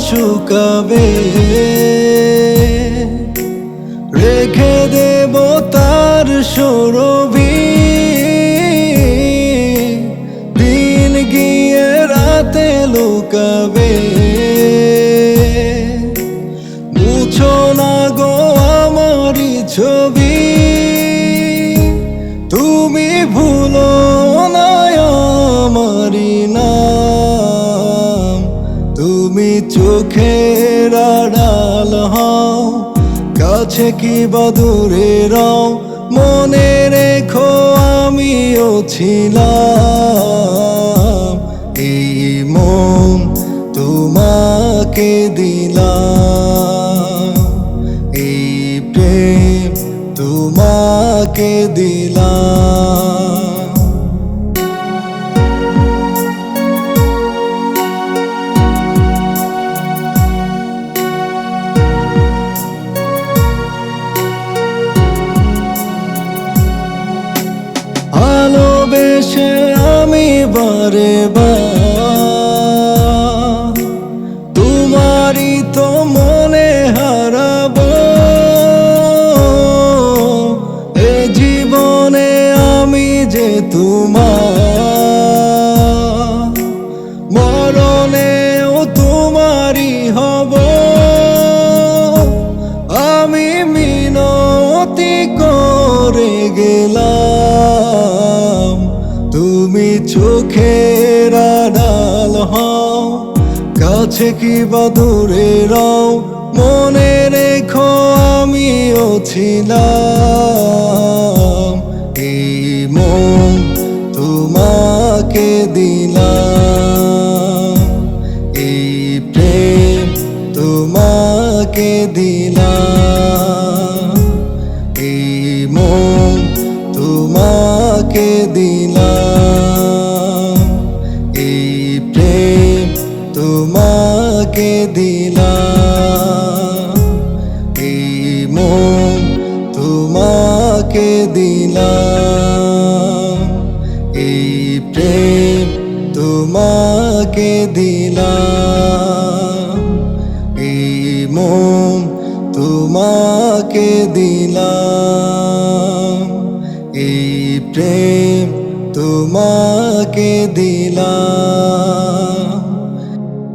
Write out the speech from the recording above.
শুকাবে, রেখে দেব তার সুরভি। দিন গিয়ে রাতে লুকাবে, মুছো না গো আমারই ছবি। তুমি ভুলো না আমারই নাম, তুমি চোখের আড়াল হও, কাছে কি বা দূরে রও। মনে রেখো আমিও ছিলাম, এই মন তোমাকে দিলাম, এই প্রেম তোমাকে দিলাম। ভালোবেসে আমি বারে বার তোমারই তো মনে হারাবো। এ জীবনে আমি যে তোমার, মরণেও তোমারই হব। আমি মিনতি করে গেলাম, তুমি চোখের আড়াল হও, কাছে কি বা দূরে রও। মনে রেখো আমিও ছিলাম, এই মন তোমাকে দিলাম, এই প্রেম তোমাকে দিলাম, এই মন তোমাকে দিলাম, এই প্রেম তোমাকে দিলাম, এই মন তোমাকে দিলাম, এই প্রেম তোমাকে দিলাম, এই মন তোমাকে দিলাম, এই প্রেম